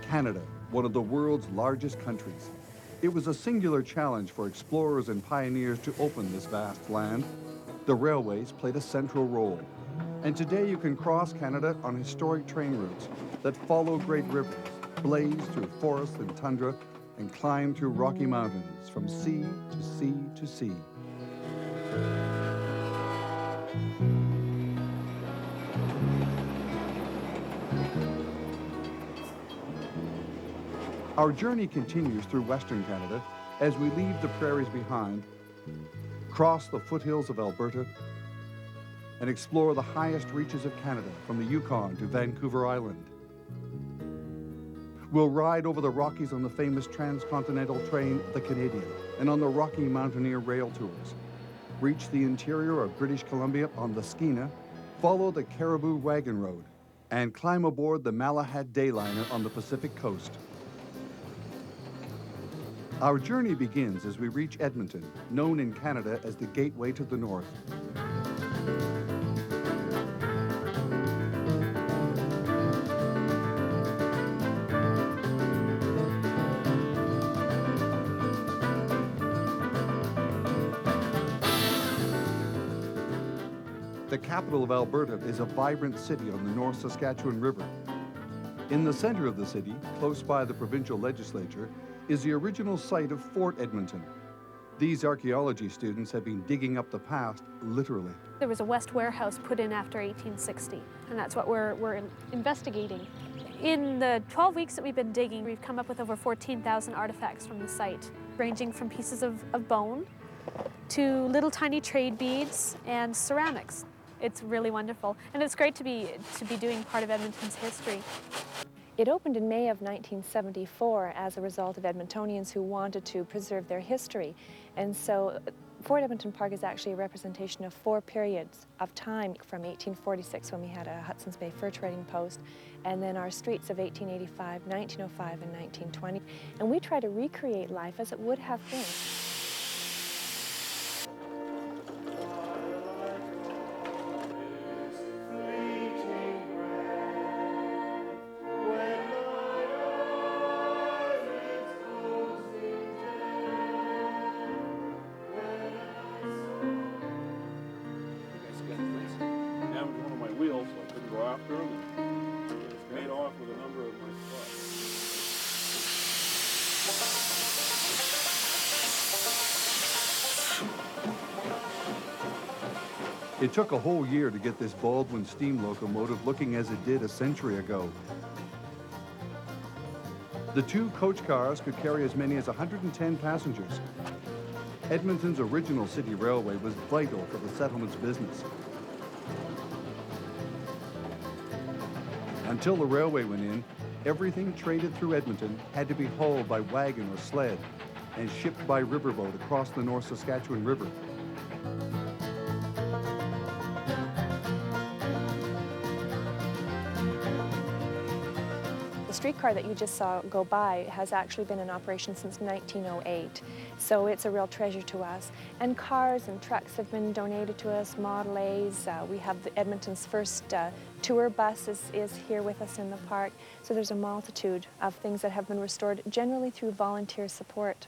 Canada, one of the world's largest countries. It was a singular challenge for explorers and pioneers to open this vast land. The railways played a central role. And today you can cross Canada on historic train routes that follow great rivers, blaze through forests and tundra, and climb through Rocky Mountains from sea to sea to sea. Our journey continues through Western Canada as we leave the prairies behind, cross the foothills of Alberta, and explore the highest reaches of Canada from the Yukon to Vancouver Island. We'll ride over the Rockies on the famous transcontinental train, the Canadian, and on the Rocky Mountaineer Rail Tours. Reach the interior of British Columbia on the Skeena, follow the Caribou Wagon Road, and climb aboard the Malahat Dayliner on the Pacific Coast. Our journey begins as we reach Edmonton, known in Canada as the Gateway to the North. The capital of Alberta is a vibrant city on the North Saskatchewan River. In the center of the city, close by the provincial legislature, is the original site of Fort Edmonton. These archaeology students have been digging up the past, literally. There was a West warehouse put in after 1860, and that's what we're investigating. In the 12 weeks that we've been digging, we've come up with over 14,000 artifacts from the site, ranging from pieces of bone to little tiny trade beads and ceramics. It's really wonderful, and it's great to be doing part of Edmonton's history. It opened in May of 1974 as a result of Edmontonians who wanted to preserve their history. And so Fort Edmonton Park is actually a representation of 4 periods of time, from 1846 when we had a Hudson's Bay fur trading post, and then our streets of 1885, 1905, and 1920. And we try to recreate life as it would have been. It took a whole year to get this Baldwin steam locomotive looking as it did a century ago. The 2 coach cars could carry as many as 110 passengers. Edmonton's original city railway was vital for the settlement's business. Until the railway went in, everything traded through Edmonton had to be hauled by wagon or sled and shipped by riverboat across the North Saskatchewan River. The streetcar that you just saw go by has actually been in operation since 1908, so it's a real treasure to us. And cars and trucks have been donated to us, Model A's. We have Edmonton's first tour bus is here with us in the park. So there's a multitude of things that have been restored, generally through volunteer support.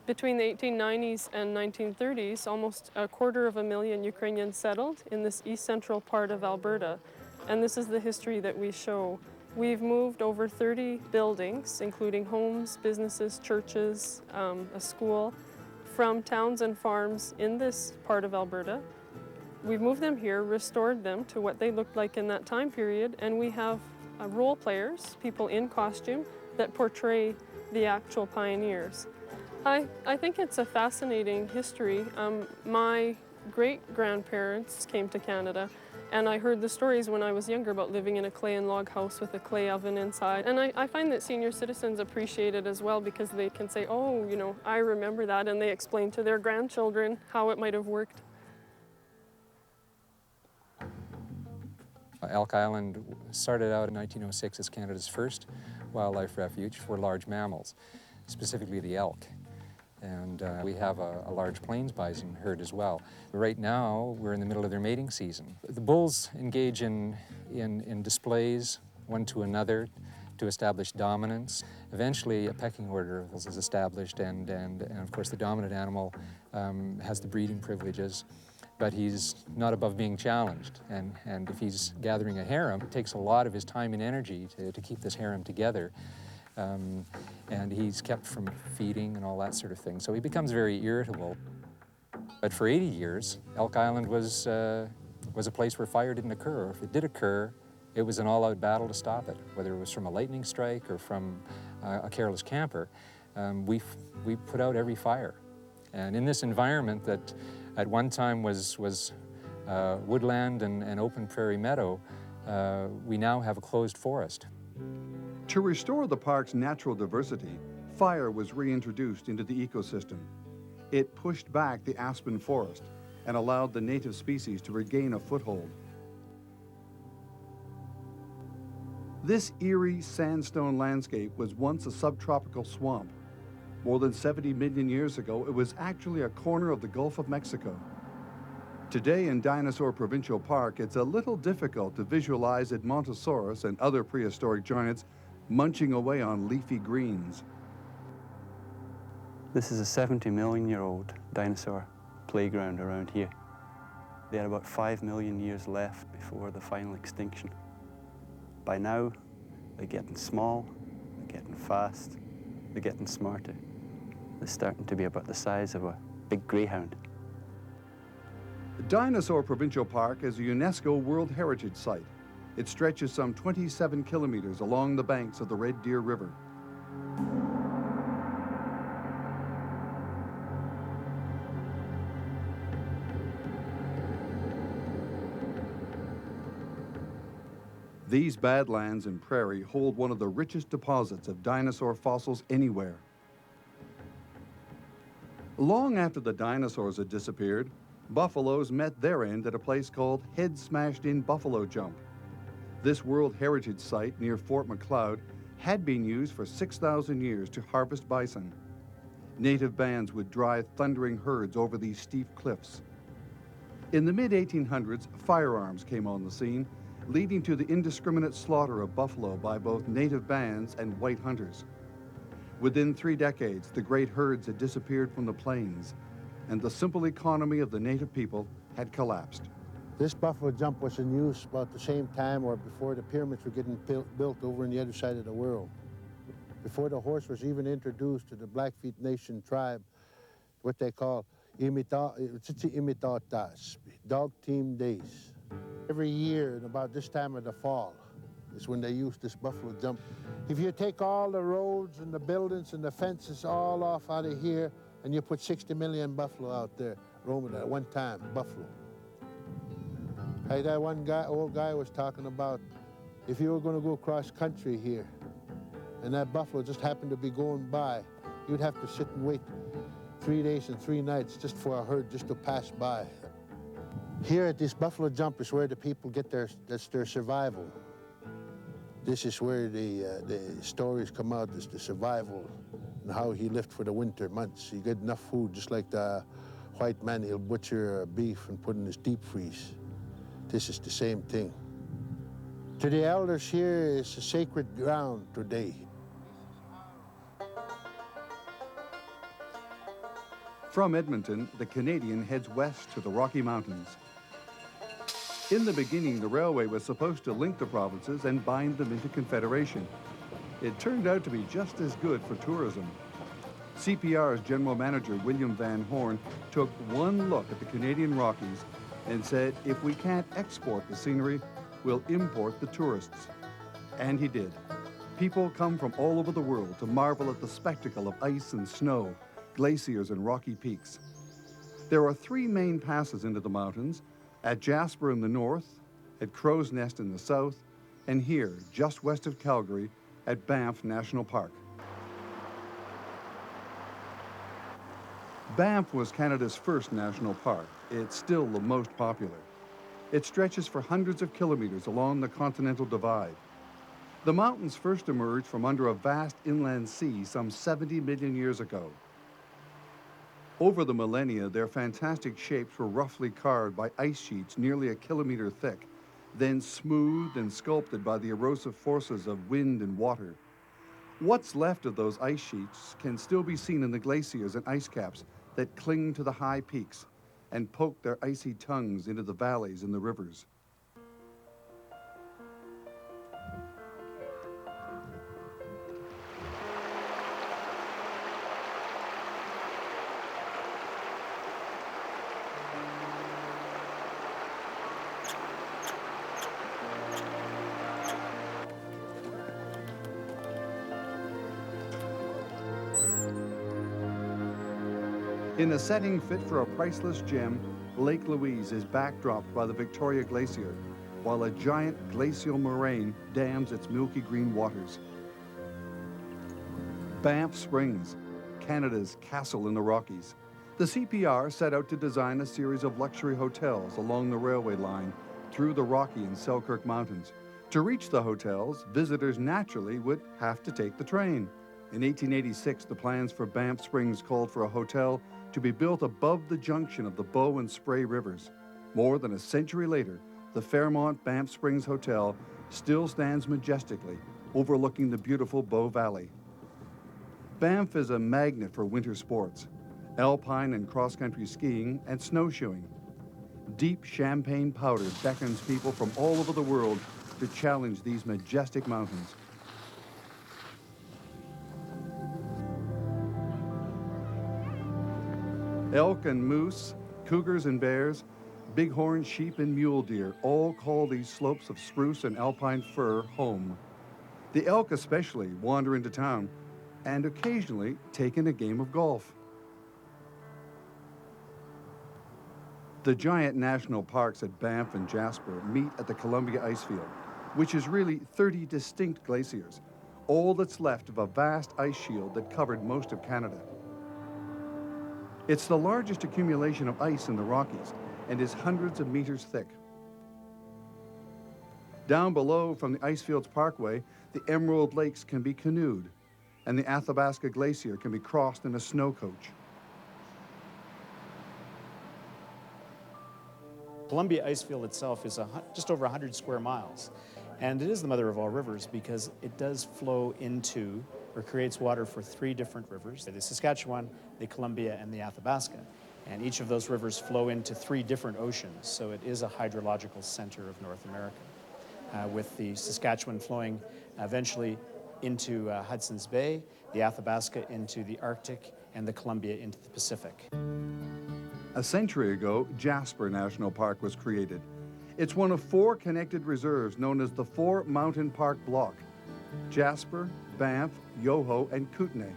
Between the 1890s and 1930s, almost 250,000 Ukrainians settled in this east central part of Alberta, and this is the history that we show. We've moved over 30 buildings, including homes, businesses, churches, a school, from towns and farms in this part of Alberta. We've moved them here, restored them to what they looked like in that time period, and we have role players, people in costume, that portray the actual pioneers. I think it's a fascinating history. My great-grandparents came to Canada, and I heard the stories when I was younger about living in a clay and log house with a clay oven inside. And I find that senior citizens appreciate it as well, because they can say, oh, you know, I remember that, and they explain to their grandchildren how it might have worked. Elk Island started out in 1906 as Canada's first wildlife refuge for large mammals, specifically the elk. And we have a large plains bison herd as well. Right now, we're in the middle of their mating season. The bulls engage in displays, one to another, to establish dominance. Eventually, a pecking order is established, and of course, the dominant animal has the breeding privileges, but he's not above being challenged. And if he's gathering a harem, it takes a lot of his time and energy to keep this harem together. And he's kept from feeding and all that sort of thing. So he becomes very irritable. But for 80 years, Elk Island was a place where fire didn't occur. If it did occur, it was an all-out battle to stop it, whether it was from a lightning strike or from a careless camper. We put out every fire. And in this environment that at one time was woodland and open prairie meadow, we now have a closed forest. To restore the park's natural diversity, fire was reintroduced into the ecosystem. It pushed back the aspen forest and allowed the native species to regain a foothold. This eerie sandstone landscape was once a subtropical swamp. More than 70 million years ago, it was actually a corner of the Gulf of Mexico. Today in Dinosaur Provincial Park, it's a little difficult to visualize Edmontosaurus and other prehistoric giants munching away on leafy greens. This is a 70-million-year-old dinosaur playground around here. They had about 5 million years left before the final extinction. By now, they're getting small, they're getting fast, they're getting smarter. They're starting to be about the size of a big greyhound. Dinosaur Provincial Park is a UNESCO World Heritage Site. It stretches some 27 kilometers along the banks of the Red Deer River. These badlands and prairie hold one of the richest deposits of dinosaur fossils anywhere. Long after the dinosaurs had disappeared, buffaloes met their end at a place called Head Smashed In Buffalo Jump. This World Heritage Site near Fort Macleod had been used for 6,000 years to harvest bison. Native bands would drive thundering herds over these steep cliffs. In the mid-1800s, firearms came on the scene, leading to the indiscriminate slaughter of buffalo by both native bands and white hunters. Within 3 decades, the great herds had disappeared from the plains, and the simple economy of the native people had collapsed. This buffalo jump was in use about the same time or before the pyramids were getting built over on the other side of the world. Before the horse was even introduced to the Blackfeet Nation tribe, what they call imitatas, dog team days. Every year, at about this time of the fall, is when they use this buffalo jump. If you take all the roads and the buildings and the fences all off out of here, and you put 60 million buffalo out there roaming at one time, buffalo. Hey, that one guy, old guy was talking about if you were going to go cross country here, and that buffalo just happened to be going by, you'd have to sit and wait 3 days and 3 nights just for a herd just to pass by. Here at this buffalo jump is where the people get that's their survival. This is where the stories come out, is the survival and how he lived for the winter months. He get enough food, just like the white man, he'll butcher beef and put in his deep freeze. This is the same thing. To the elders here is a sacred ground today. From Edmonton, the Canadian heads west to the Rocky Mountains. In the beginning, the railway was supposed to link the provinces and bind them into confederation. It turned out to be just as good for tourism. CPR's general manager, William Van Horn, took one look at the Canadian Rockies and said, if we can't export the scenery, we'll import the tourists. And he did. People come from all over the world to marvel at the spectacle of ice and snow, glaciers and rocky peaks. There are 3 main passes into the mountains, at Jasper in the north, at Crow's Nest in the south, and here, just west of Calgary, at Banff National Park. Banff was Canada's first national park. It's still the most popular. It stretches for hundreds of kilometers along the Continental Divide. The mountains first emerged from under a vast inland sea some 70 million years ago. Over the millennia, their fantastic shapes were roughly carved by ice sheets nearly a kilometer thick, then smoothed and sculpted by the erosive forces of wind and water. What's left of those ice sheets can still be seen in the glaciers and ice caps that cling to the high peaks and poke their icy tongues into the valleys and the rivers. In a setting fit for a priceless gem, Lake Louise is backdropped by the Victoria Glacier, while a giant glacial moraine dams its milky green waters. Banff Springs, Canada's castle in the Rockies. The CPR set out to design a series of luxury hotels along the railway line through the Rocky and Selkirk Mountains. To reach the hotels, visitors naturally would have to take the train. In 1886, the plans for Banff Springs called for a hotel to be built above the junction of the Bow and Spray rivers. More than a century later, the Fairmont Banff Springs Hotel still stands majestically, overlooking the beautiful Bow Valley. Banff is a magnet for winter sports, alpine and cross-country skiing and snowshoeing. Deep champagne powder beckons people from all over the world to challenge these majestic mountains. Elk and moose, cougars and bears, bighorn sheep and mule deer all call these slopes of spruce and alpine fir home. The elk especially wander into town and occasionally take in a game of golf. The giant national parks at Banff and Jasper meet at the Columbia Icefield, which is really 30 distinct glaciers, all that's left of a vast ice shield that covered most of Canada. It's the largest accumulation of ice in the Rockies and is hundreds of meters thick. Down below from the Icefields Parkway, the Emerald Lakes can be canoed, and the Athabasca Glacier can be crossed in a snow coach. Columbia Icefield itself is just over 100 square miles, and it is the mother of all rivers because it does flow into or creates water for three different rivers, the Saskatchewan, the Columbia, and the Athabasca. And each of those rivers flow into three different oceans, so it is a hydrological center of North America, with the Saskatchewan flowing eventually into Hudson's Bay, the Athabasca into the Arctic, and the Columbia into the Pacific. A century ago, Jasper National Park was created. It's one of 4 connected reserves known as the 4 Mountain Park Block: Jasper, Banff, Yoho, and Kootenay.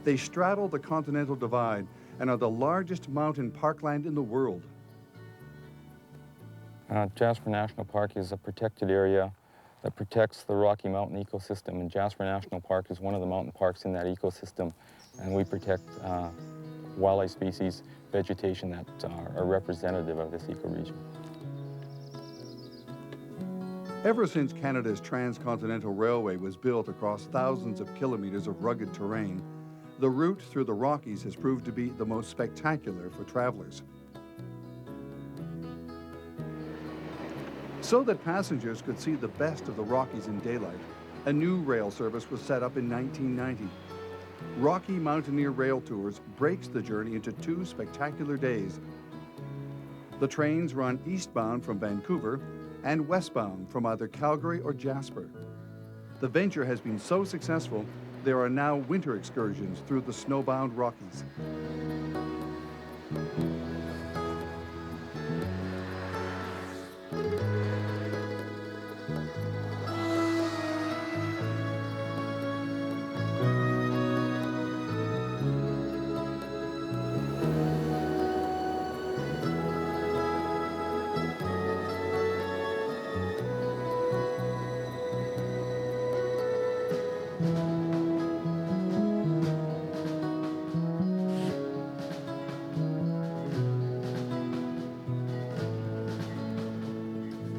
They straddle the Continental Divide and are the largest mountain parkland in the world. Jasper National Park is a protected area that protects the Rocky Mountain ecosystem, and Jasper National Park is one of the mountain parks in that ecosystem, and we protect wildlife species, vegetation that are representative of this ecoregion. Ever since Canada's transcontinental railway was built across thousands of kilometers of rugged terrain, the route through the Rockies has proved to be the most spectacular for travelers. So that passengers could see the best of the Rockies in daylight, a new rail service was set up in 1990. Rocky Mountaineer Rail Tours breaks the journey into 2 spectacular days. The trains run eastbound from Vancouver and westbound from either Calgary or Jasper. The venture has been so successful, there are now winter excursions through the snowbound Rockies.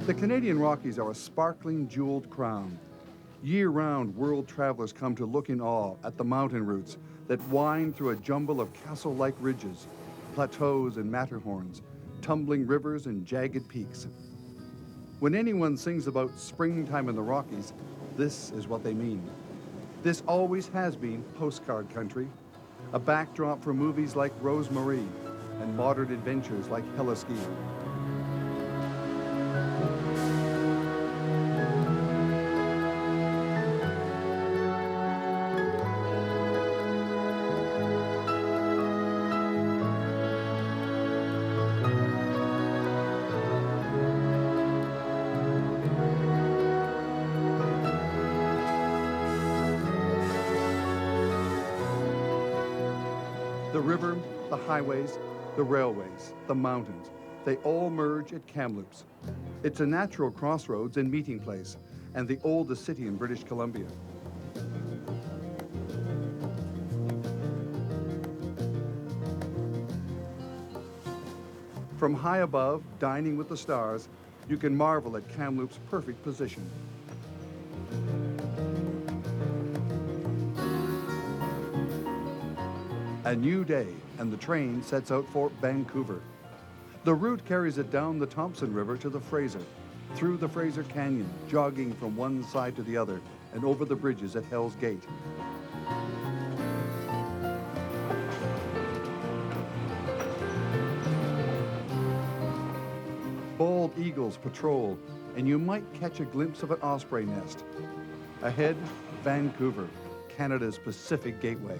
The Canadian Rockies are a sparkling jeweled crown. Year-round, world travelers come to look in awe at the mountain routes that wind through a jumble of castle-like ridges, plateaus and Matterhorns, tumbling rivers and jagged peaks. When anyone sings about springtime in the Rockies, this is what they mean. This always has been postcard country, a backdrop for movies like Rosemarie and modern adventures like Heliski. The river, the highways, the railways, the mountains, they all merge at Kamloops. It's a natural crossroads and meeting place, and the oldest city in British Columbia. From high above, dining with the stars, you can marvel at Kamloops' perfect position. A new day, and the train sets out for Vancouver. The route carries it down the Thompson River to the Fraser, through the Fraser Canyon, jogging from one side to the other, and over the bridges at Hell's Gate. Bald eagles patrol, and you might catch a glimpse of an osprey nest. Ahead, Vancouver, Canada's Pacific Gateway.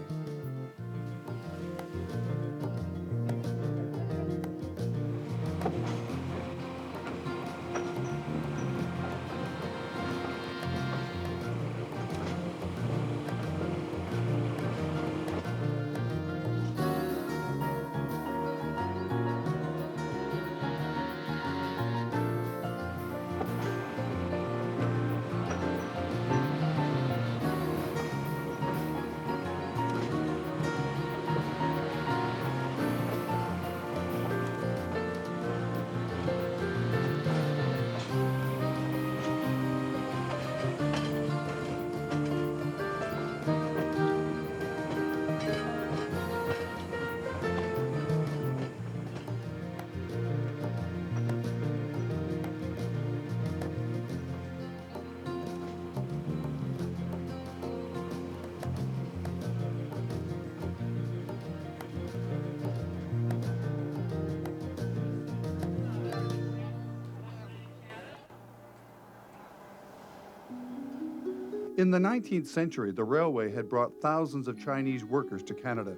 In the 19th century, the railway had brought thousands of Chinese workers to Canada.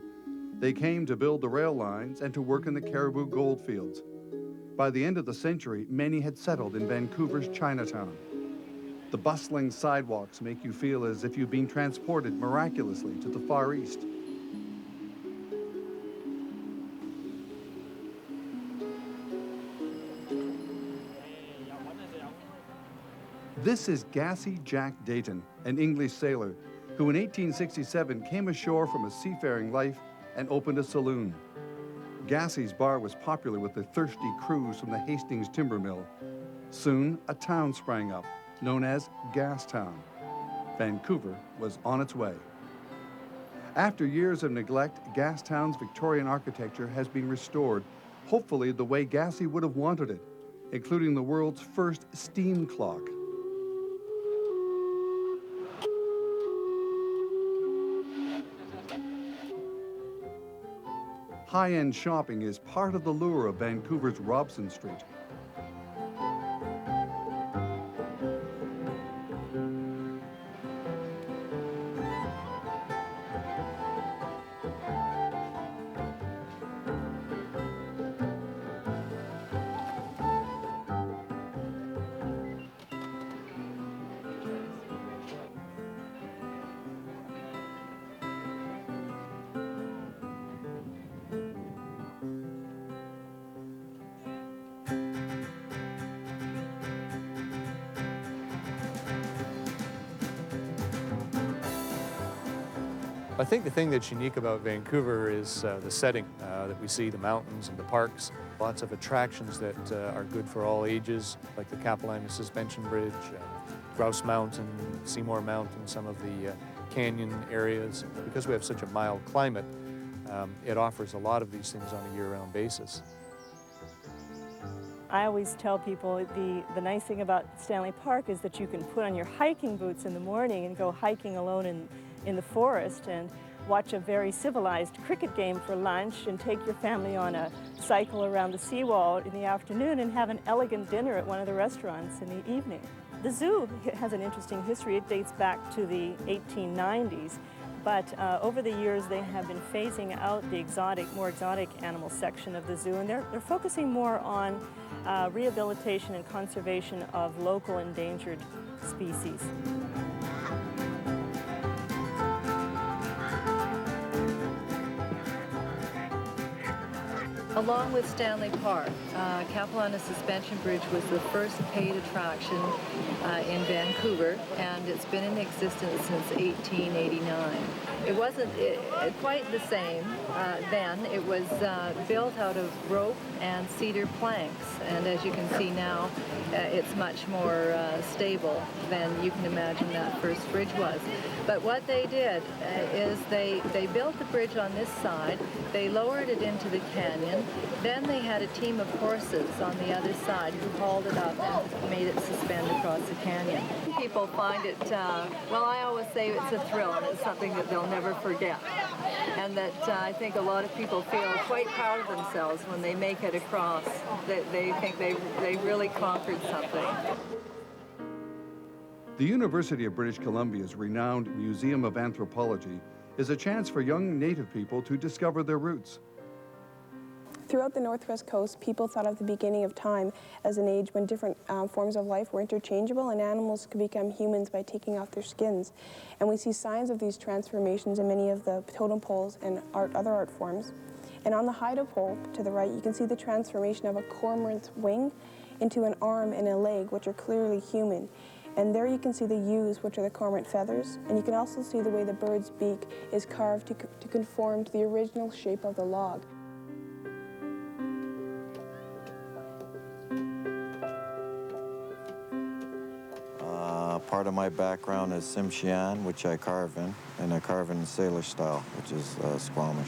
They came to build the rail lines and to work in the Cariboo gold fields. By the end of the century, many had settled in Vancouver's Chinatown. The bustling sidewalks make you feel as if you've been transported miraculously to the Far East. This is Gassy Jack Dayton, an English sailor, who in 1867 came ashore from a seafaring life and opened a saloon. Gassy's bar was popular with the thirsty crews from the Hastings timber mill. Soon, a town sprang up, known as Gastown. Vancouver was on its way. After years of neglect, Gastown's Victorian architecture has been restored, hopefully the way Gassy would have wanted it, including the world's first steam clock. High-end shopping is part of the lure of Vancouver's Robson Street. I think the thing that's unique about Vancouver is the setting that we see, the mountains and the parks. Lots of attractions that are good for all ages, like the Capilano Suspension Bridge, Grouse Mountain, Seymour Mountain, some of the canyon areas. Because we have such a mild climate, it offers a lot of these things on a year-round basis. I always tell people the nice thing about Stanley Park is that you can put on your hiking boots in the morning and go hiking alone in the forest and watch a very civilized cricket game for lunch and take your family on a cycle around the seawall in the afternoon and have an elegant dinner at one of the restaurants in the evening. The zoo has an interesting history. It dates back to the 1890s, but over the years they have been phasing out the more exotic animal section of the zoo, and they're focusing more on rehabilitation and conservation of local endangered species. Along with Stanley Park, Capilano Suspension Bridge was the first paid attraction in Vancouver, and it's been in existence since 1889. It wasn't quite the same then. It was built out of rope and cedar planks, and as you can see now, it's much more stable than you can imagine that first bridge was. But what they did is they built the bridge on this side, they lowered it into the canyon, then they had a team of horses on the other side who hauled it up and made it suspend across the canyon. People find it, well, I always say it's a thrill and it's something that they'll never forget. And that I think a lot of people feel quite proud of themselves when they make it across, that they think they really conquered something. The University of British Columbia's renowned Museum of Anthropology is a chance for young Native people to discover their roots. Throughout the Northwest Coast, people thought of the beginning of time as an age when different forms of life were interchangeable and animals could become humans by taking off their skins. And we see signs of these transformations in many of the totem poles and other art forms. And on the Haida pole to the right, you can see the transformation of a cormorant's wing into an arm and a leg, which are clearly human. And there you can see the yews, which are the cormorant feathers, and you can also see the way the bird's beak is carved to conform to the original shape of the log. Part of my background is Tsimshian, which I carve in, and I carve in Salish style, which is Squamish.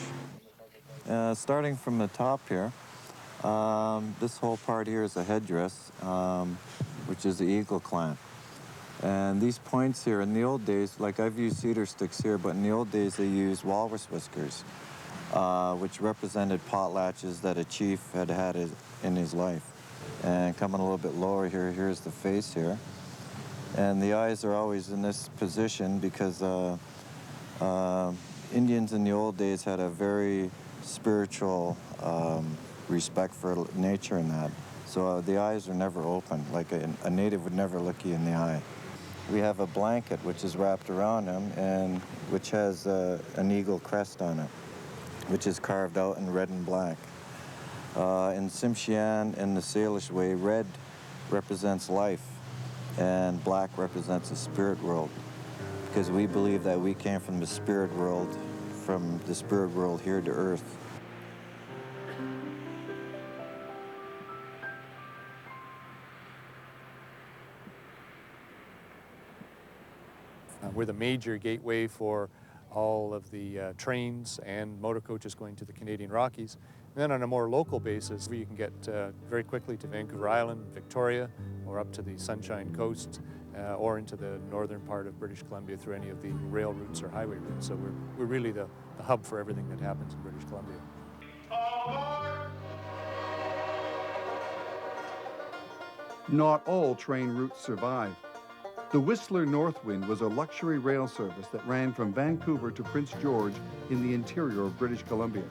Starting from the top here, this whole part here is a headdress, which is the eagle clan. And these points here, in the old days, like I've used cedar sticks here, but in the old days they used walrus whiskers, which represented potlatches that a chief had had in his life. And coming a little bit lower here, here's the face here. And the eyes are always in this position because Indians in the old days had a very spiritual respect for nature and that. So the eyes are never open, like a native would never look you in the eye. We have a blanket which is wrapped around him and which has an eagle crest on it, which is carved out in red and black. In Tsimshian and the Salish way, red represents life and black represents the spirit world, because we believe that we came from the spirit world here to earth. We're the major gateway for all of the trains and motor coaches going to the Canadian Rockies. And then on a more local basis, you can get very quickly to Vancouver Island, Victoria, or up to the Sunshine Coast, or into the northern part of British Columbia through any of the rail routes or highway routes. So we're really the hub for everything that happens in British Columbia. Not all train routes survive. The Whistler Northwind was a luxury rail service that ran from Vancouver to Prince George in the interior of British Columbia.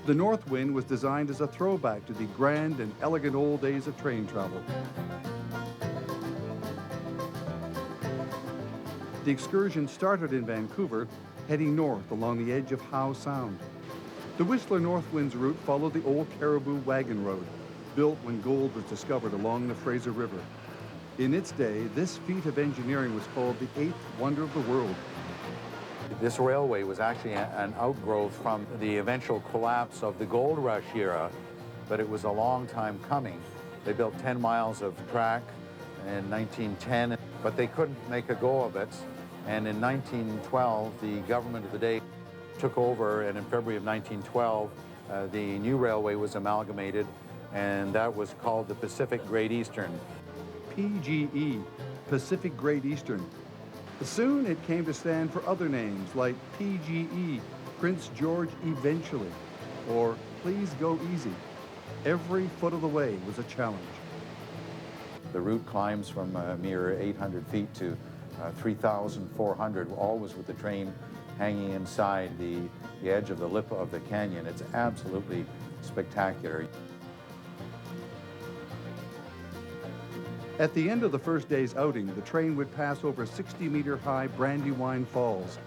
The Northwind was designed as a throwback to the grand and elegant old days of train travel. The excursion started in Vancouver, heading north along the edge of Howe Sound. The Whistler Northwind's route followed the old Caribou Wagon Road, built when gold was discovered along the Fraser River. In its day, this feat of engineering was called the eighth wonder of the world. This railway was actually an outgrowth from the eventual collapse of the gold rush era, but it was a long time coming. They built 10 miles of track in 1910, but they couldn't make a go of it. And in 1912, the government of the day took over, and in February of 1912, the new railway was amalgamated, and that was called the Pacific Great Eastern. PGE, Pacific Great Eastern. Soon it came to stand for other names like PGE, Prince George Eventually, or Please Go Easy. Every foot of the way was a challenge. The route climbs from a mere 800 feet to 3,400, always with the train hanging inside the edge of the lip of the canyon. It's absolutely spectacular. At the end of the first day's outing, the train would pass over 60-meter-high Brandywine Falls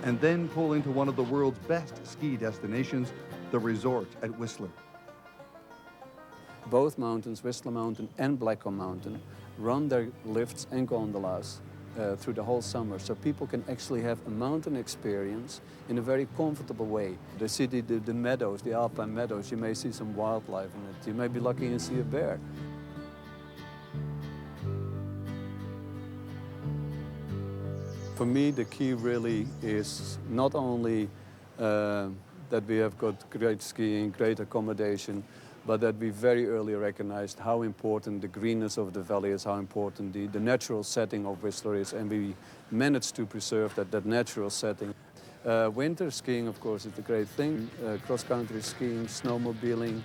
and then pull into one of the world's best ski destinations, the resort at Whistler. Both mountains, Whistler Mountain and Blackcomb Mountain, run their lifts and gondolas through the whole summer, so people can actually have a mountain experience in a very comfortable way. They see the meadows, the alpine meadows. You may see some wildlife in it. You may be lucky and see a bear. For me, the key really is not only that we have got great skiing, great accommodation, but that we very early recognized how important the greenness of the valley is, how important the natural setting of Whistler is, and we managed to preserve that natural setting. Winter skiing, of course, is a great thing. Cross-country skiing, snowmobiling,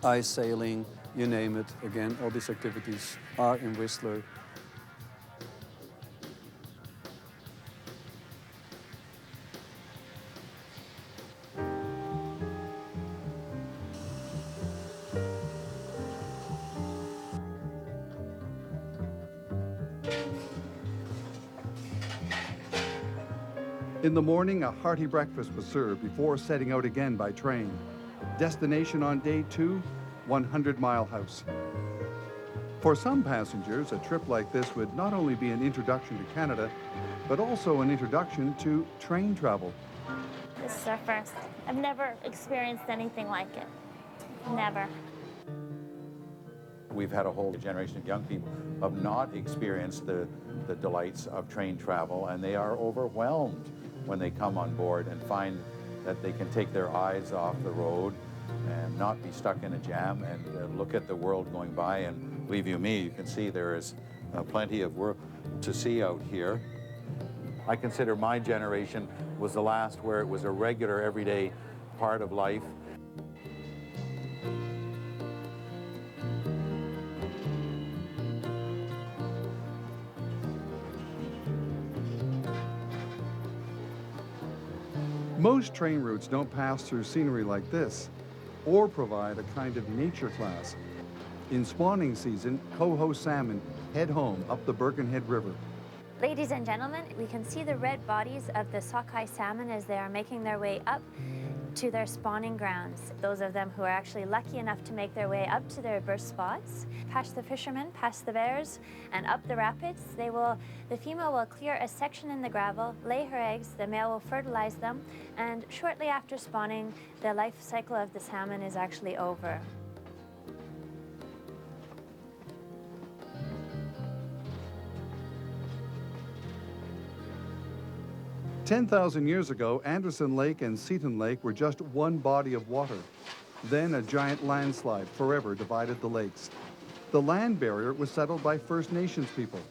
ice sailing, you name it. Again, all these activities are in Whistler. In the morning, a hearty breakfast was served before setting out again by train. Destination on day 2, 100 Mile House. For some passengers, a trip like this would not only be an introduction to Canada, but also an introduction to train travel. This is our first. I've never experienced anything like it. Never. We've had a whole generation of young people who have not experienced the delights of train travel, and they are overwhelmed when they come on board and find that they can take their eyes off the road and not be stuck in a jam and look at the world going by. And believe you me, you can see there is plenty of work to see out here. I consider my generation was the last where it was a regular, everyday part of life. Most train routes don't pass through scenery like this or provide a kind of nature class. In spawning season, coho salmon head home up the Birkenhead River. Ladies and gentlemen, we can see the red bodies of the sockeye salmon as they are making their way up to their spawning grounds. Those of them who are actually lucky enough to make their way up to their burst spots, past the fishermen, past the bears, and up the rapids, the female will clear a section in the gravel, lay her eggs, the male will fertilize them, and shortly after spawning, the life cycle of the salmon is actually over. "10,000 years ago, Anderson Lake and Seton Lake were just one body of water. Then a giant landslide forever divided the lakes. The land barrier was settled by First Nations people.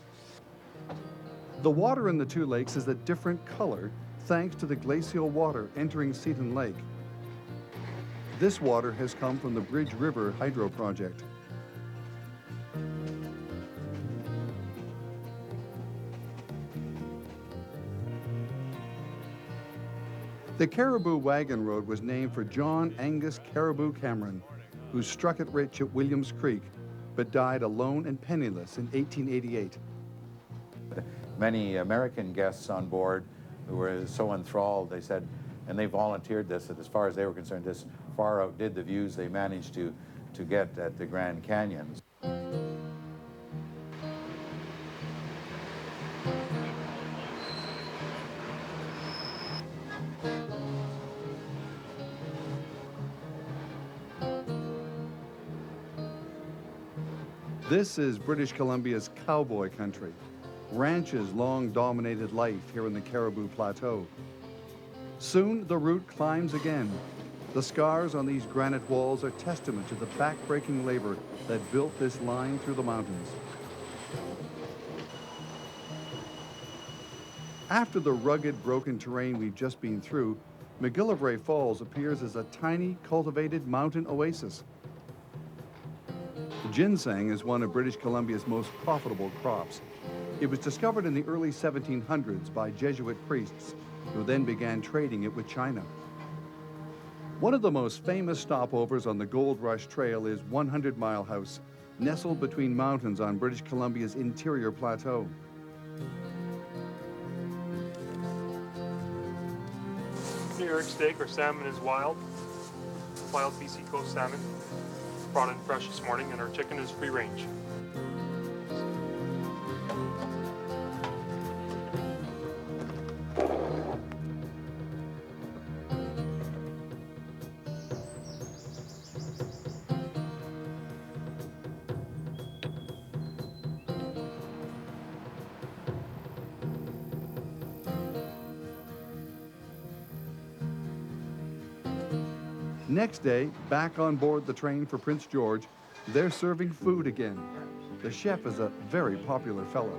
The water in the two lakes is a different color thanks to the glacial water entering Seton Lake. This water has come from the Bridge River Hydro Project. The Caribou Wagon Road was named for John Angus Caribou Cameron, who struck it rich at Williams Creek, but died alone and penniless in 1888. Many American guests on board who were so enthralled, they said, and they volunteered this, that as far as they were concerned, this far outdid the views they managed to get at the Grand Canyon. This is British Columbia's cowboy country. Ranches long dominated life here in the Caribou Plateau. Soon the route climbs again, The scars on these granite walls are testament to the back-breaking labor that built this line through the mountains. After the rugged, broken terrain we've just been through, McGillivray Falls appears as a tiny, cultivated mountain oasis. Ginseng is one of British Columbia's most profitable crops. It was discovered in the early 1700s by Jesuit priests, who then began trading it with China. One of the most famous stopovers on the Gold Rush Trail is 100 Mile House, nestled between mountains on British Columbia's interior plateau. New York steak or salmon is wild BC Coast salmon, brought in fresh this morning, and our chicken is free range. Next day, back on board the train for Prince George, they're serving food again. The chef is a very popular fellow.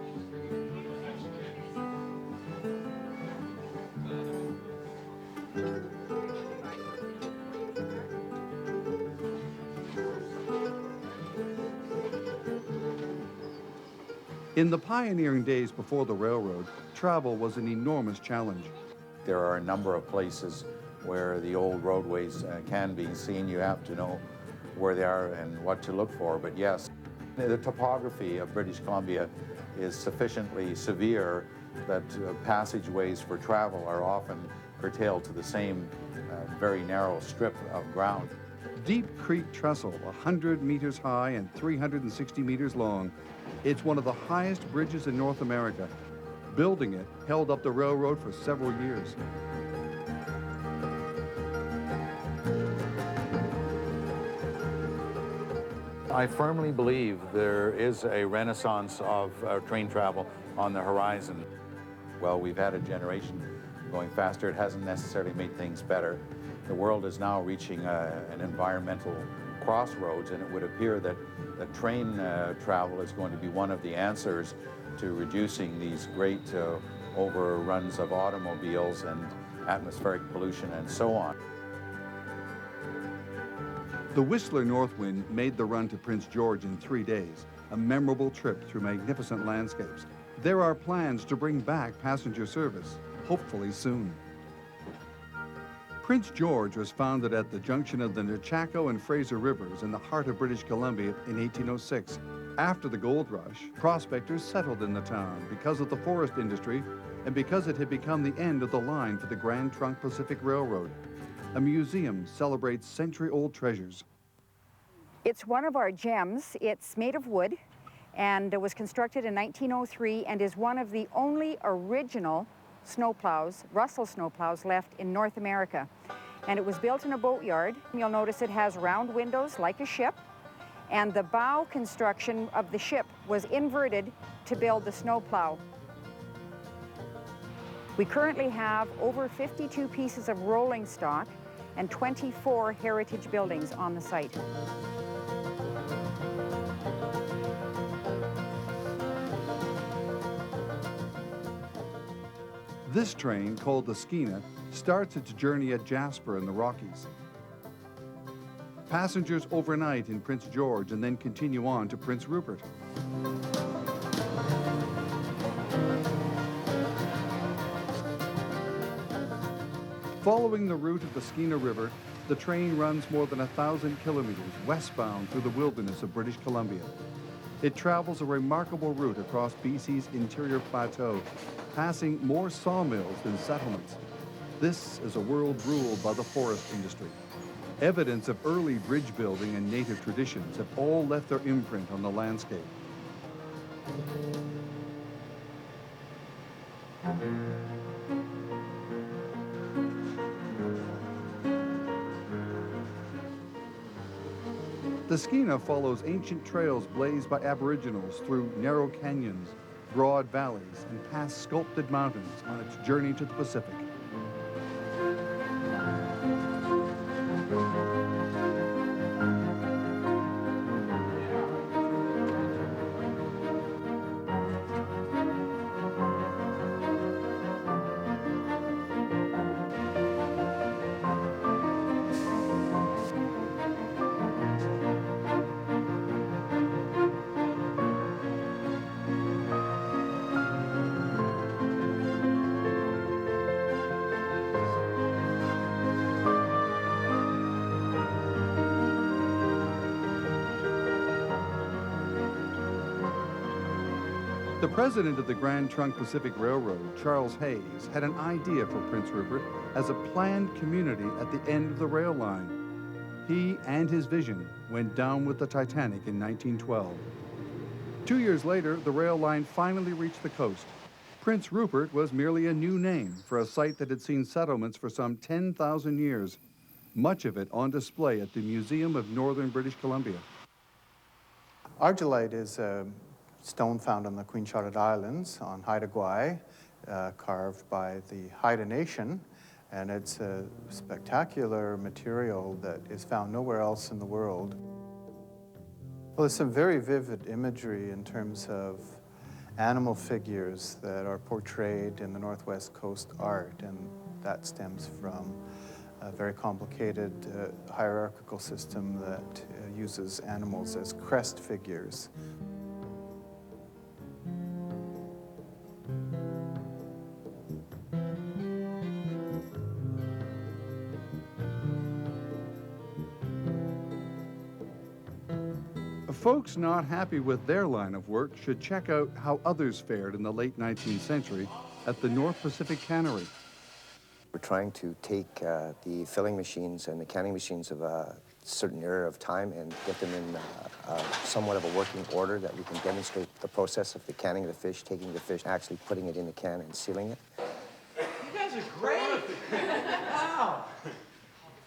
In the pioneering days before the railroad, travel was an enormous challenge. There are a number of places where the old roadways can be seen. You have to know where they are and what to look for. But yes, the topography of British Columbia is sufficiently severe that passageways for travel are often curtailed to the same very narrow strip of ground. Deep Creek Trestle, 100 meters high and 360 meters long. It's one of the highest bridges in North America. Building it held up the railroad for several years. I firmly believe there is a renaissance of train travel on the horizon. Well, we've had a generation going faster. It hasn't necessarily made things better. The world is now reaching an environmental crossroads, and it would appear that train travel is going to be one of the answers to reducing these great overruns of automobiles and atmospheric pollution and so on. The Whistler Northwind made the run to Prince George in 3 days, a memorable trip through magnificent landscapes. There are plans to bring back passenger service, hopefully soon. Prince George was founded at the junction of the Nechako and Fraser Rivers in the heart of British Columbia in 1806. After the gold rush, prospectors settled in the town because of the forest industry and because it had become the end of the line for the Grand Trunk Pacific Railroad. A museum celebrates century-old treasures. It's one of our gems. It's made of wood and was constructed in 1903 and is one of the only original snowplows, Russell snowplows, left in North America. And it was built in a boatyard. You'll notice it has round windows like a ship, and the bow construction of the ship was inverted to build the snowplow. We currently have over 52 pieces of rolling stock and 24 heritage buildings on the site. This train, called the Skeena, starts its journey at Jasper in the Rockies. Passengers overnight in Prince George and then continue on to Prince Rupert. Following the route of the Skeena River, the train runs more than 1,000 kilometers westbound through the wilderness of British Columbia. It travels a remarkable route across BC's interior plateau, passing more sawmills than settlements. This is a world ruled by the forest industry. Evidence of early bridge building and native traditions have all left their imprint on the landscape. The Skeena follows ancient trails blazed by Aboriginals through narrow canyons, broad valleys, and past sculpted mountains on its journey to the Pacific. The president of the Grand Trunk Pacific Railroad, Charles Hayes, had an idea for Prince Rupert as a planned community at the end of the rail line. He and his vision went down with the Titanic in 1912. 2 years later, the rail line finally reached the coast. Prince Rupert was merely a new name for a site that had seen settlements for some 10,000 years, much of it on display at the Museum of Northern British Columbia. Argillite is a stone found on the Queen Charlotte Islands on Haida Gwaii, carved by the Haida Nation, and it's a spectacular material that is found nowhere else in the world. Well, there's some very vivid imagery in terms of animal figures that are portrayed in the Northwest Coast art, and that stems from a very complicated hierarchical system that uses animals as crest figures. Folks not happy with their line of work should check out how others fared in the late 19th century at the North Pacific Cannery. We're trying to take the filling machines and the canning machines of a certain era of time and get them in somewhat of a working order that we can demonstrate the process of the canning of the fish, taking the fish, actually putting it in the can and sealing it. You guys are great! Wow!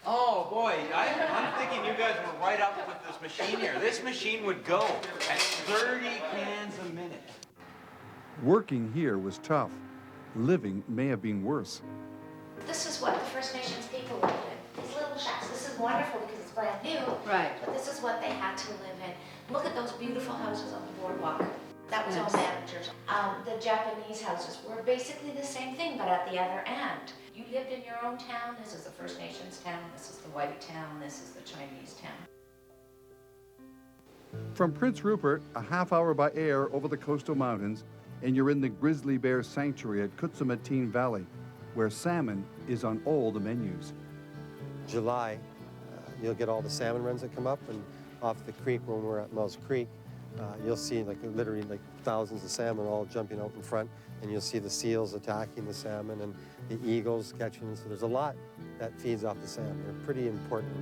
Oh boy, I'm thinking you guys were right up with this machine here. This machine would go at 30 cans a minute. Working here was tough. Living may have been worse. This is what the First Nations people lived in. These little shacks. This is wonderful because it's brand new. Right. But this is what they had to live in. Look at those beautiful houses on the boardwalk. That was all managers. The Japanese houses were basically the same thing, but at the other end. You lived in your own town. This is the First Nations town. This is the White town. This is the Chinese town. From Prince Rupert, a half hour by air over the coastal mountains, and you're in the grizzly bear sanctuary at Kutsumateen Valley, where salmon is on all the menus. July, you'll get all the salmon runs that come up, and off the creek when we're at Mel's Creek, you'll see literally thousands of salmon all jumping out in front, and you'll see the seals attacking the salmon and the eagles catching them. So there's a lot that feeds off the salmon. They're pretty important.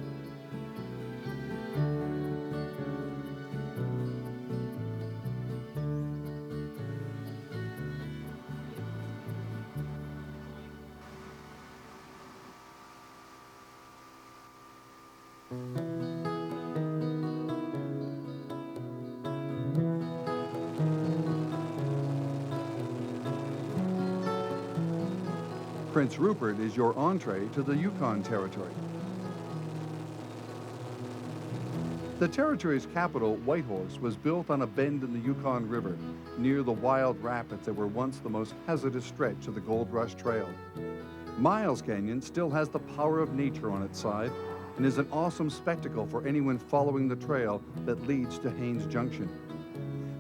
Prince Rupert is your entree to the Yukon Territory. The territory's capital, Whitehorse, was built on a bend in the Yukon River, near the wild rapids that were once the most hazardous stretch of the Gold Rush Trail. Miles Canyon still has the power of nature on its side and is an awesome spectacle for anyone following the trail that leads to Haines Junction.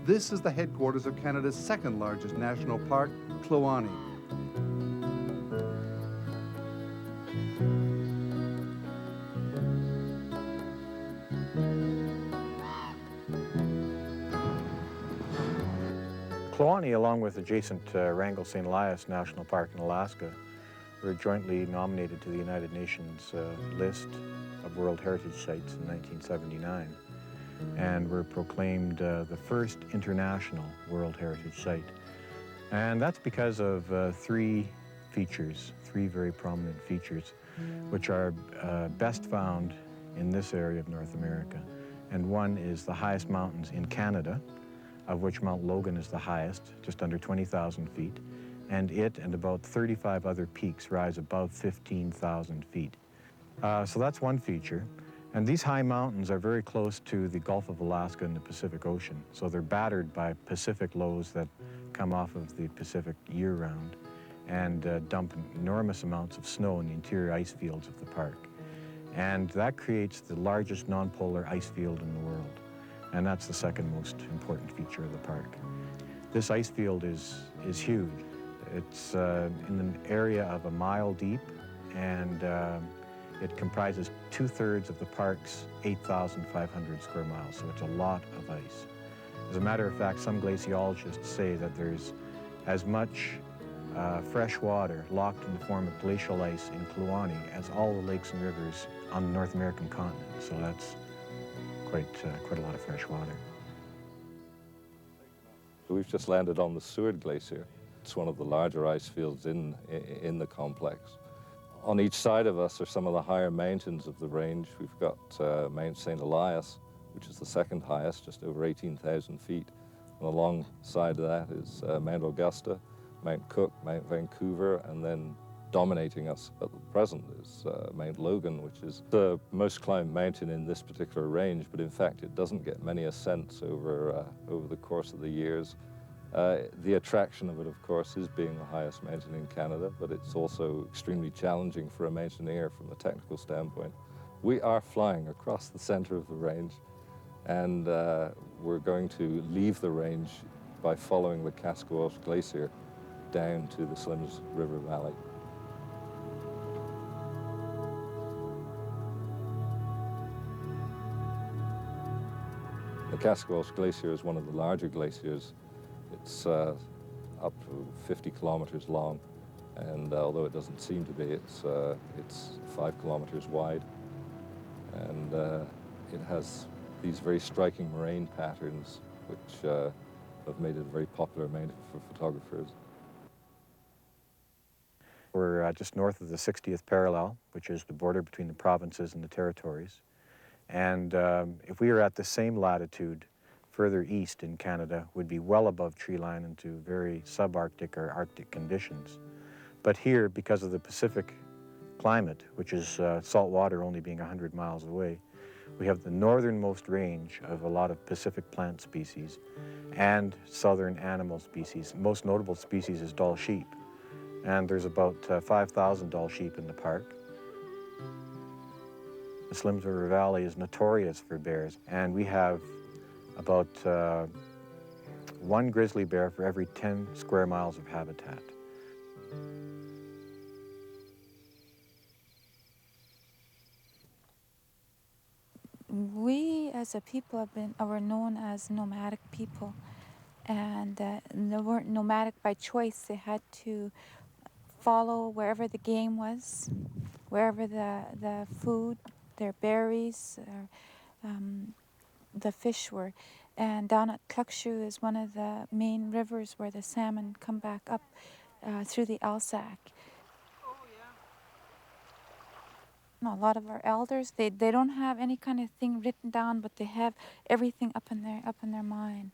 This is the headquarters of Canada's second largest national park, Kluane. Kluane, along with adjacent Wrangell St. Elias National Park in Alaska, were jointly nominated to the United Nations list of World Heritage Sites in 1979 and were proclaimed the first international World Heritage Site. And that's because of three very prominent features, which are best found in this area of North America. And one is the highest mountains in Canada, of which Mount Logan is the highest, just under 20,000 feet, and it and about 35 other peaks rise above 15,000 feet. So that's one feature. And these high mountains are very close to the Gulf of Alaska and the Pacific Ocean, so they're battered by Pacific lows that come off of the Pacific year-round and dump enormous amounts of snow in the interior ice fields of the park. And that creates the largest non-polar ice field in the world. And that's the second most important feature of the park. This ice field is huge. It's in an area of a mile deep, and it comprises 2/3 of the park's 8,500 square miles, so it's a lot of ice. As a matter of fact, some glaciologists say that there's as much fresh water locked in the form of glacial ice in Kluane as all the lakes and rivers on the North American continent. So that's quite a lot of fresh water. We've just landed on the Seward Glacier. It's one of the larger ice fields in the complex. On each side of us are some of the higher mountains of the range. We've got Mount St. Elias, which is the second highest, just over 18,000 feet. And alongside of that is Mount Augusta, Mount Cook, Mount Vancouver, and then dominating us at the present is Mount Logan, which is the most climbed mountain in this particular range, but in fact it doesn't get many ascents over the course of the years. The attraction of it, of course, is being the highest mountain in Canada, but it's also extremely challenging for a mountaineer from a technical standpoint. We are flying across the center of the range, and we're going to leave the range by following the Kaskawos Glacier down to the Slims River Valley. The Kaskawos Glacier is one of the larger glaciers. It's up to 50 kilometers long, and although it doesn't seem to be, it's 5 kilometers wide, and it has these very striking moraine patterns which have made it a very popular mountain for photographers. We're just north of the 60th parallel, which is the border between the provinces and the territories. And if we were at the same latitude further east in Canada, would be well above tree line into very subarctic or Arctic conditions. But here, because of the Pacific climate, which is salt water only being 100 miles away, we have the northernmost range of a lot of Pacific plant species and southern animal species. Most notable species is Dall sheep, and there's about 5,000 Dall sheep in the park. The Slims River Valley is notorious for bears, and we have about 1 grizzly bear for every 10 square miles of habitat. We as a people were known as nomadic people, and they weren't nomadic by choice. They had to follow wherever the game was, wherever the food, their berries, the fish were. And down at Klukshu is one of the main rivers where the salmon come back up through the Alsac. A lot of our elders, they don't have any kind of thing written down, but they have everything up in their mind.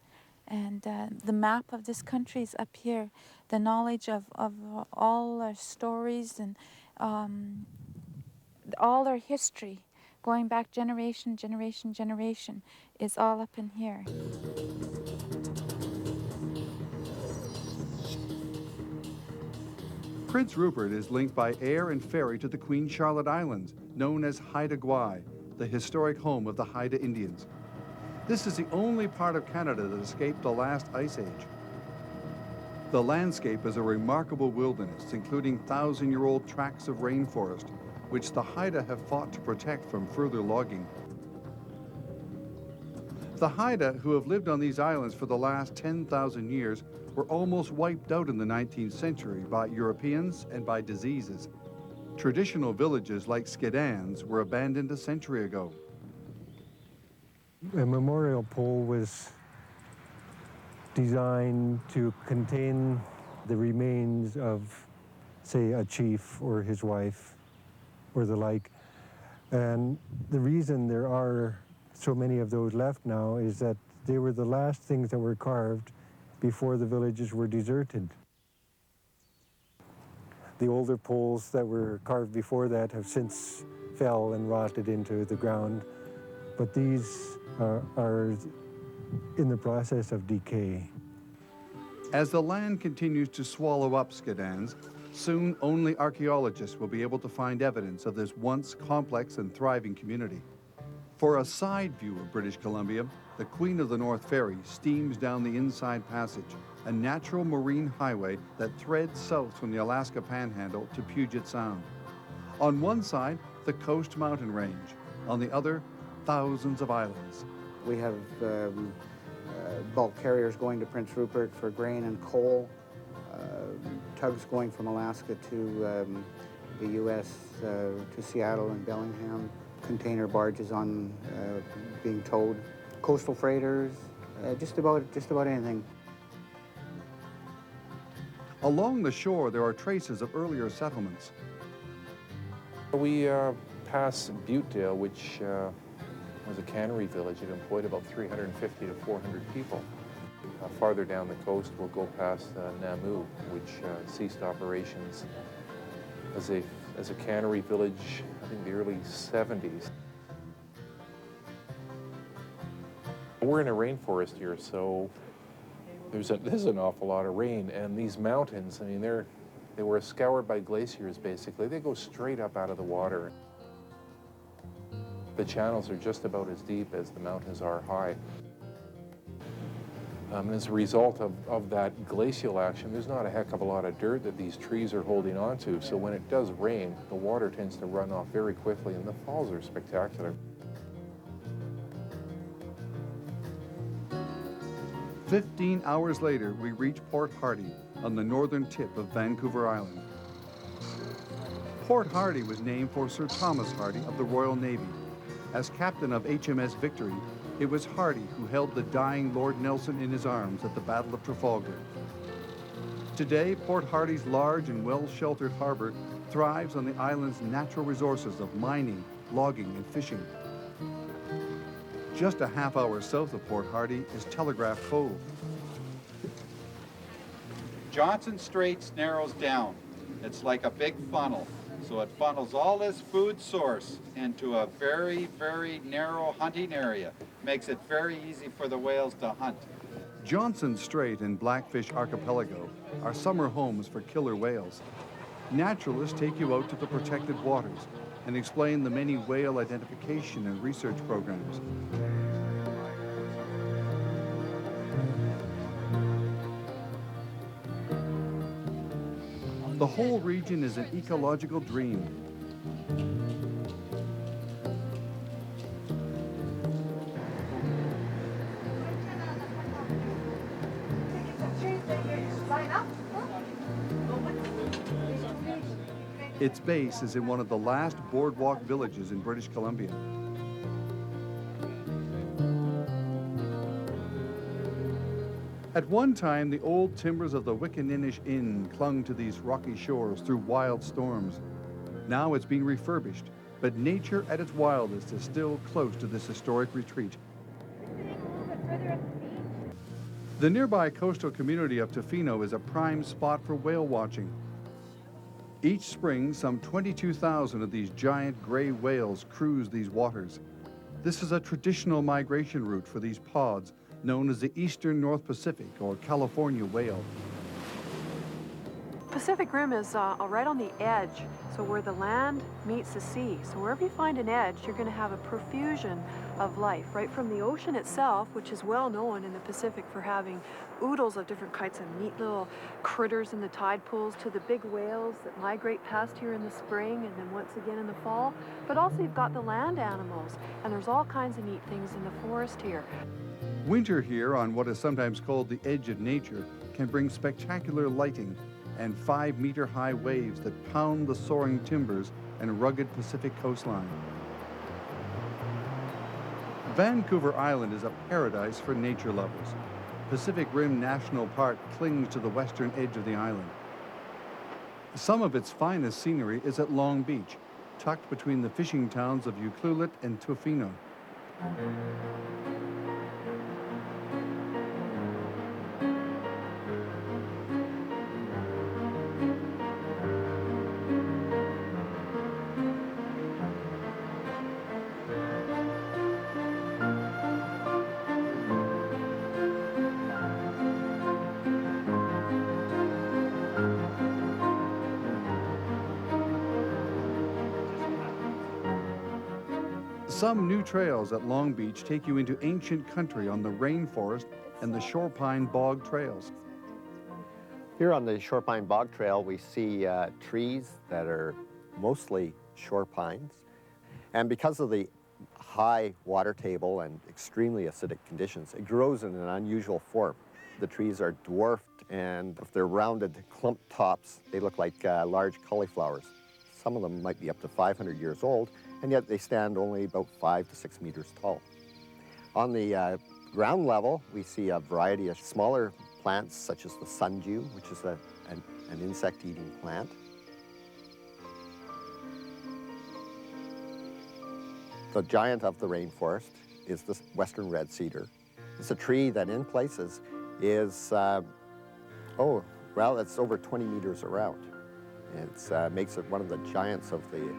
And the map of this country is up here. The knowledge of all our stories and all our history, going back generation is all up in here. Prince Rupert is linked by air and ferry to the Queen Charlotte Islands, known as Haida Gwaii, the historic home of the Haida Indians. This is the only part of Canada that escaped the last ice age. The landscape is a remarkable wilderness, including 1,000-year-old tracts of rainforest, which the Haida have fought to protect from further logging. The Haida, who have lived on these islands for the last 10,000 years, were almost wiped out in the 19th century by Europeans and by diseases. Traditional villages like Skidans were abandoned a century ago. A memorial pole was designed to contain the remains of, say, a chief or his wife or the like. And the reason there are so many of those left now is that they were the last things that were carved before the villages were deserted. The older poles that were carved before that have since fell and rotted into the ground, but these are in the process of decay. As the land continues to swallow up Skidans, soon only archaeologists will be able to find evidence of this once complex and thriving community. For a side view of British Columbia, the Queen of the North Ferry steams down the Inside Passage, a natural marine highway that threads south from the Alaska Panhandle to Puget Sound. On one side, the Coast Mountain Range. On the other, thousands of islands. We have bulk carriers going to Prince Rupert for grain and coal, tugs going from Alaska to the U.S., to Seattle and Bellingham, container barges on being towed, coastal freighters, just about anything. Along the shore, there are traces of earlier settlements. We pass Butedale, which was a cannery village. It employed about 350 to 400 people. Farther down the coast, we'll go past Namu, which ceased operations as a cannery village, I think the early 70s. We're in a rainforest here, so there's an awful lot of rain, and these mountains, I mean, they were scoured by glaciers, basically. They go straight up out of the water. The channels are just about as deep as the mountains are high. As a result of that glacial action, there's not a heck of a lot of dirt that these trees are holding on to, so when it does rain, the water tends to run off very quickly, and the falls are spectacular. 15 hours later, we reach Port Hardy on the northern tip of Vancouver Island. Port Hardy was named for Sir Thomas Hardy of the Royal Navy. As captain of HMS Victory, it was Hardy who held the dying Lord Nelson in his arms at the Battle of Trafalgar. Today, Port Hardy's large and well-sheltered harbor thrives on the island's natural resources of mining, logging, and fishing. Just a half hour south of Port Hardy is Telegraph Cove. Johnson Straits narrows down. It's like a big funnel. So it funnels all this food source into a very, very narrow hunting area. Makes it very easy for the whales to hunt. Johnson Strait and Blackfish Archipelago are summer homes for killer whales. Naturalists take you out to the protected waters and explain the many whale identification and research programs. The whole region is an ecological dream. Its base is in one of the last boardwalk villages in British Columbia. At one time, the old timbers of the Wickaninnish Inn clung to these rocky shores through wild storms. Now it's been refurbished, but nature at its wildest is still close to this historic retreat. The nearby coastal community of Tofino is a prime spot for whale watching. Each spring, some 22,000 of these giant gray whales cruise these waters. This is a traditional migration route for these pods, known as the Eastern North Pacific or California whale. Pacific Rim is right on the edge, so where the land meets the sea. So wherever you find an edge, you're going to have a profusion of life, right from the ocean itself, which is well known in the Pacific for having oodles of different kinds of neat little critters in the tide pools, to the big whales that migrate past here in the spring and then once again in the fall. But also you've got the land animals, and there's all kinds of neat things in the forest here. Winter here, on what is sometimes called the edge of nature, can bring spectacular lighting and 5-meter-high waves that pound the soaring timbers and rugged Pacific coastline. Vancouver Island is a paradise for nature lovers. Pacific Rim National Park clings to the western edge of the island. Some of its finest scenery is at Long Beach, tucked between the fishing towns of Ucluelet and Tofino. Some new trails at Long Beach take you into ancient country on the rainforest and the Shorepine Bog Trails. Here on the Shorepine Bog Trail, we see trees that are mostly shore pines. And because of the high water table and extremely acidic conditions, it grows in an unusual form. The trees are dwarfed, and if they're rounded clump tops, they look like large cauliflowers. Some of them might be up to 500 years old, and yet they stand only about 5 to 6 meters tall. On the ground level, we see a variety of smaller plants, such as the sundew, which is an insect-eating plant. The giant of the rainforest is the western red cedar. It's a tree that in places is, it's over 20 meters around. It makes it one of the giants of the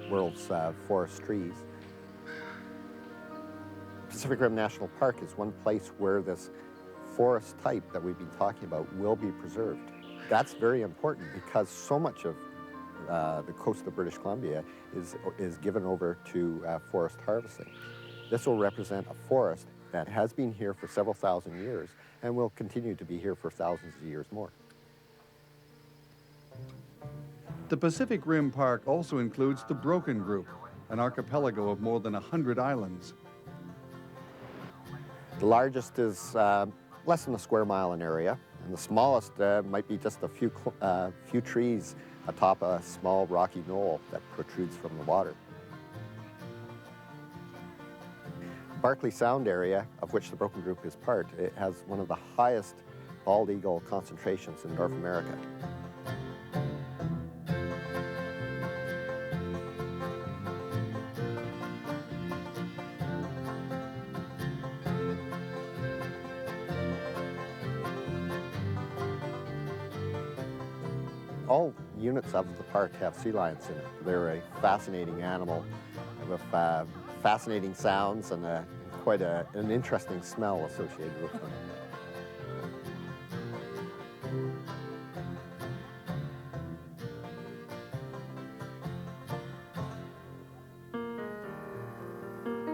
world's forest trees. Pacific Rim National Park is one place where this forest type that we've been talking about will be preserved. That's very important because so much of the coast of British Columbia is given over to forest harvesting. This will represent a forest that has been here for several thousand years and will continue to be here for thousands of years more. The Pacific Rim Park also includes the Broken Group, an archipelago of more than 100 islands. The largest is less than a square mile in area, and the smallest might be just a few trees atop a small rocky knoll that protrudes from the water. Barkley Sound area, of which the Broken Group is part, it has one of the highest bald eagle concentrations in North America. All units of the park have sea lions in it. They're a fascinating animal with fascinating sounds and quite an interesting smell associated with them.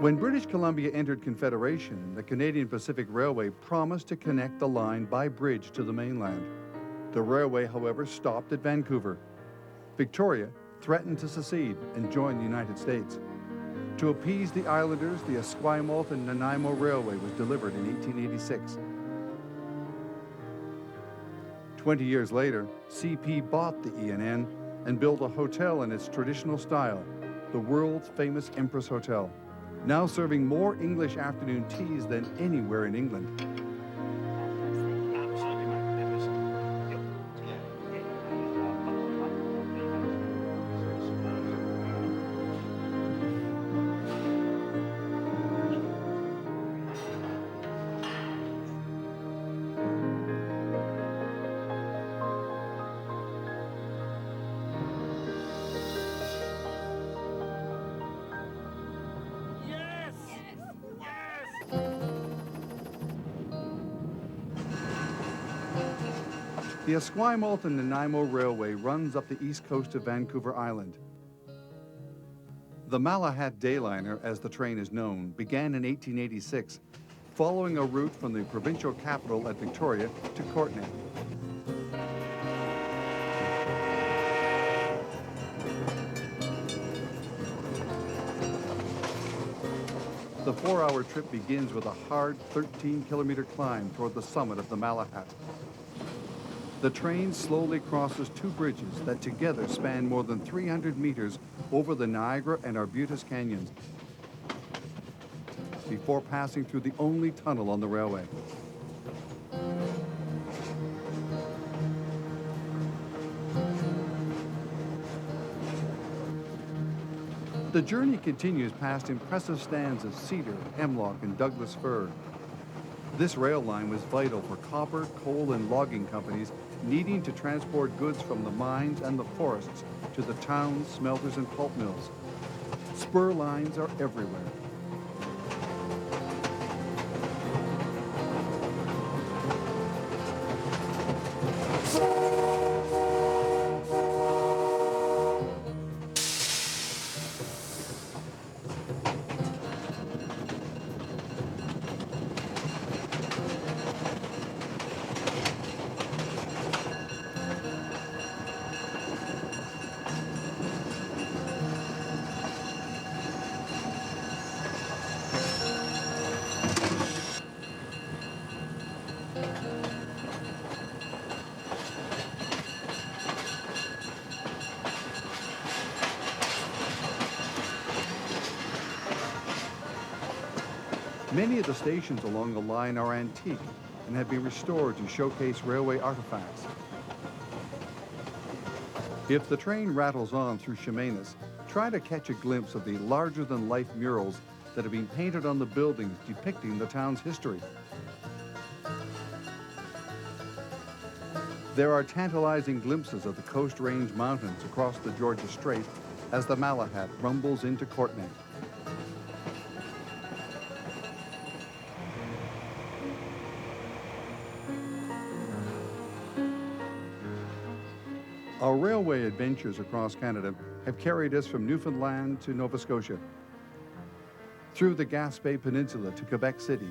When British Columbia entered Confederation, the Canadian Pacific Railway promised to connect the line by bridge to the mainland. The railway, however, stopped at Vancouver. Victoria threatened to secede and join the United States. To appease the islanders, the Esquimalt and Nanaimo Railway was delivered in 1886. 20 years later, CP bought the ENN and built a hotel in its traditional style, the world's famous Empress Hotel, now serving more English afternoon teas than anywhere in England. The Esquimalt and Nanaimo Railway runs up the east coast of Vancouver Island. The Malahat Dayliner, as the train is known, began in 1886, following a route from the provincial capital at Victoria to Courtenay. The 4-hour trip begins with a hard 13-kilometer climb toward the summit of the Malahat. The train slowly crosses two bridges that together span more than 300 meters over the Niagara and Arbutus Canyons before passing through the only tunnel on the railway. The journey continues past impressive stands of cedar, hemlock, and Douglas fir. This rail line was vital for copper, coal, and logging companies needing to transport goods from the mines and the forests to the towns, smelters, and pulp mills. Spur lines are everywhere. Many of the stations along the line are antique and have been restored to showcase railway artifacts. If the train rattles on through Chemainus, try to catch a glimpse of the larger-than-life murals that have been painted on the buildings depicting the town's history. There are tantalizing glimpses of the Coast Range Mountains across the Georgia Strait as the Malahat rumbles into Courtenay. Our railway adventures across Canada have carried us from Newfoundland to Nova Scotia, through the Gaspé Peninsula to Quebec City,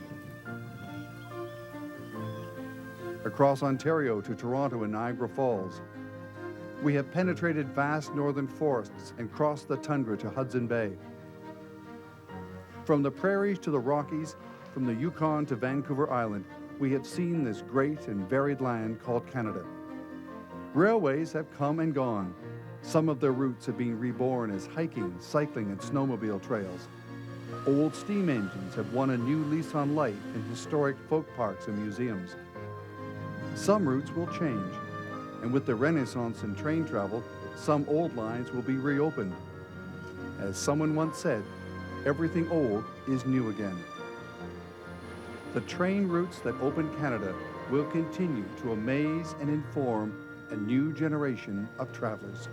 across Ontario to Toronto and Niagara Falls. We have penetrated vast northern forests and crossed the tundra to Hudson Bay. From the prairies to the Rockies, from the Yukon to Vancouver Island, we have seen this great and varied land called Canada. Railways have come and gone. Some of their routes have been reborn as hiking, cycling, and snowmobile trails. Old steam engines have won a new lease on life in historic folk parks and museums. Some routes will change, and with the Renaissance in train travel, some old lines will be reopened. As someone once said, everything old is new again. The train routes that open Canada will continue to amaze and inform a new generation of travelers.